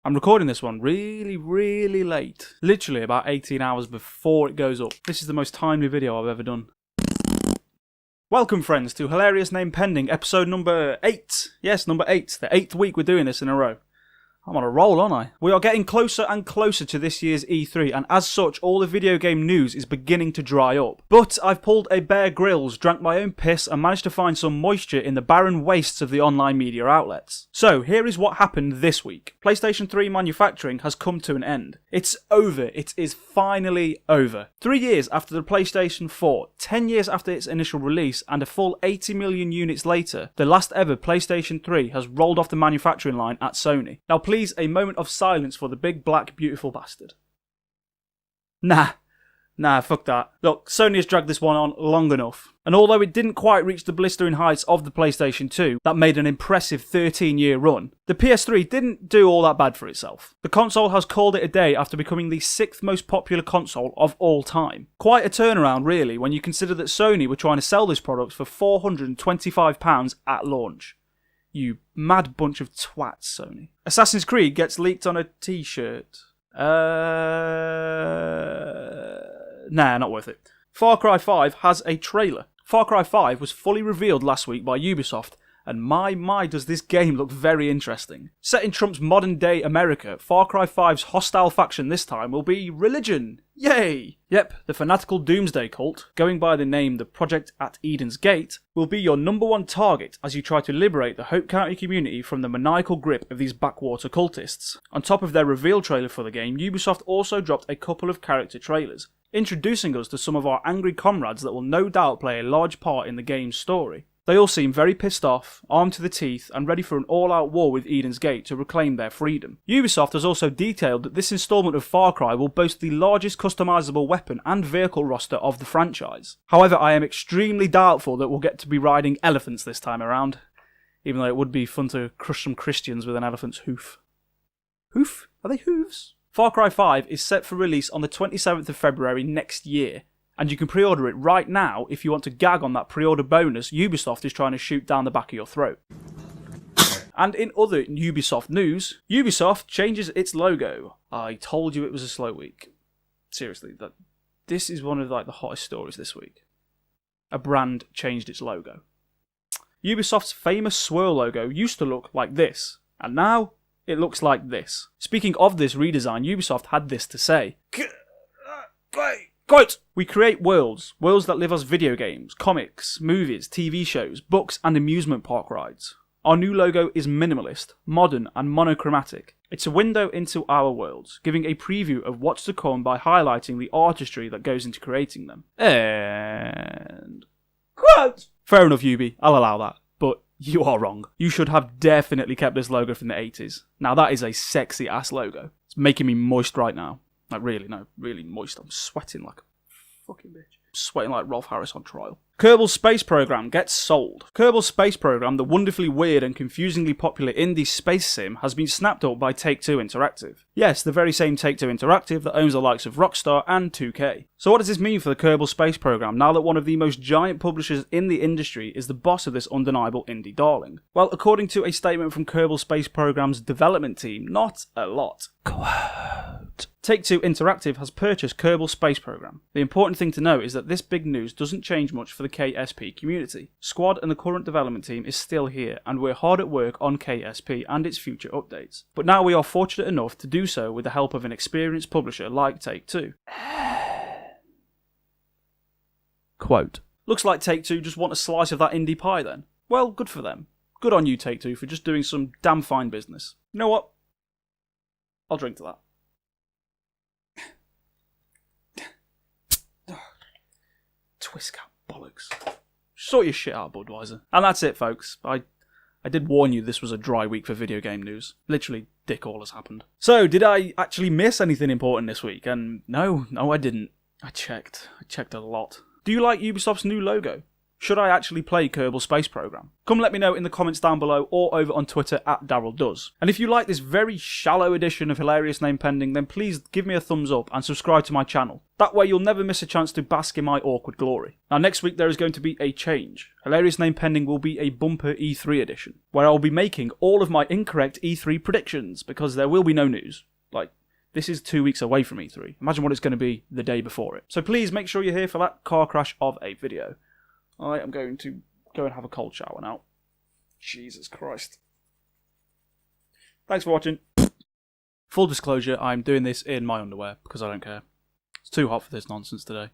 I'm recording this one really late. Literally about 18 hours before it goes up. This is the most timely video I've ever done. Welcome, friends, to Hilarious Name Pending, episode number 8. Yes, number 8. The 8th week we're doing this in a row. I'm on a roll, aren't I? We are getting closer and closer to this year's E3, and as such, all the video game news is beginning to dry up. But I've pulled a Bear Grylls, drank my own piss, and managed to find some moisture in the barren wastes of the online media outlets. So, here is what happened this week. PlayStation 3 Manufacturing has come to an end. It's over. It is finally over. 3 years after the PlayStation 4, 10 years after its initial release, and a full 80 million units later, the last ever PlayStation 3 has rolled off the manufacturing line at Sony. Now, please, a moment of silence for the big black beautiful bastard. Nah, fuck that. Look, Sony has dragged this one on long enough. And although it didn't quite reach the blistering heights of the PlayStation 2, that made an impressive 13-year run, the PS3 didn't do all that bad for itself. The console has called it a day after becoming the 6th most popular console of all time. Quite a turnaround, really, when you consider that Sony were trying to sell this product for £425 at launch. You mad bunch of twats, Sony. Assassin's Creed gets leaked on a t-shirt. Nah, not worth it. Far Cry 5 has a trailer. Far Cry 5 was fully revealed last week by Ubisoft, and my does this game look very interesting. Set in Trump's modern-day America, Far Cry 5's hostile faction this time will be religion. Yay! Yep, the fanatical doomsday cult, going by the name the Project at Eden's Gate, will be your number one target as you try to liberate the Hope County community from the maniacal grip of these backwater cultists. On top of their reveal trailer for the game, Ubisoft also dropped a couple of character trailers, introducing us to some of our angry comrades that will no doubt play a large part in the game's story. They all seem very pissed off, armed to the teeth, and ready for an all-out war with Eden's Gate to reclaim their freedom. Ubisoft has also detailed that this installment of Far Cry will boast the largest customizable weapon and vehicle roster of the franchise. However, I am extremely doubtful that we'll get to be riding elephants this time around, even though it would be fun to crush some Christians with an elephant's hoof. Hoof? Are they hooves? Far Cry 5 is set for release on the 27th of February next year. And you can pre-order it right now if you want to gag on that pre-order bonus Ubisoft is trying to shoot down the back of your throat. And in other Ubisoft news, Ubisoft changes its logo. I told you it was a slow week. Seriously, this is one of the hottest stories this week. A brand changed its logo. Ubisoft's famous swirl logo used to look like this, and now it looks like this. Speaking of this redesign, Ubisoft had this to say. Quote, "We create worlds that live as video games, comics, movies, TV shows, books and amusement park rides. Our new logo is minimalist, modern and monochromatic. It's a window into our worlds, giving a preview of what's to come by highlighting the artistry that goes into creating them." And quote, fair enough, Ubi, I'll allow that, but you are wrong. You should have definitely kept this logo from the 80s. Now that is a sexy ass logo. It's making me moist right now. Really moist. I'm sweating like a fucking bitch. Sweating like Rolf Harris on trial. Kerbal Space Program gets sold. Kerbal Space Program, the wonderfully weird and confusingly popular indie space sim, has been snapped up by Take-Two Interactive. Yes, the very same Take-Two Interactive that owns the likes of Rockstar and 2K. So what does this mean for the Kerbal Space Program now that one of the most giant publishers in the industry is the boss of this undeniable indie darling? Well, according to a statement from Kerbal Space Program's development team, not a lot. Quote, Take-Two Interactive has purchased Kerbal Space Program. The important thing to know is that this big news doesn't change much for the KSP community. Squad and the current development team is still here, and we're hard at work on KSP and its future updates. But now we are fortunate enough to do so with the help of an experienced publisher like Take-Two. Quote, looks like Take-Two just want a slice of that indie pie then. Well, good for them. Good on you, Take-Two, for just doing some damn fine business. You know what? I'll drink to that. Twist cap bollocks. Sort your shit out, Budweiser. And that's it, folks. I did warn you this was a dry week for video game news. Literally, dick all has happened. So, did I actually miss anything important this week? And no, I didn't. I checked a lot. Do you like Ubisoft's new logo? Should I actually play Kerbal Space Program? Come let me know in the comments down below or over on Twitter at DarylDoes. And if you like this very shallow edition of Hilarious Name Pending, then please give me a thumbs up and subscribe to my channel. That way you'll never miss a chance to bask in my awkward glory. Now next week there is going to be a change. Hilarious Name Pending will be a bumper E3 edition, where I'll be making all of my incorrect E3 predictions, because there will be no news. This is 2 weeks away from E3. Imagine what it's going to be the day before it. So please make sure you're here for that car crash of a video. I am going to go and have a cold shower now. Jesus Christ. Thanks for watching. Full disclosure, I'm doing this in my underwear because I don't care. It's too hot for this nonsense today.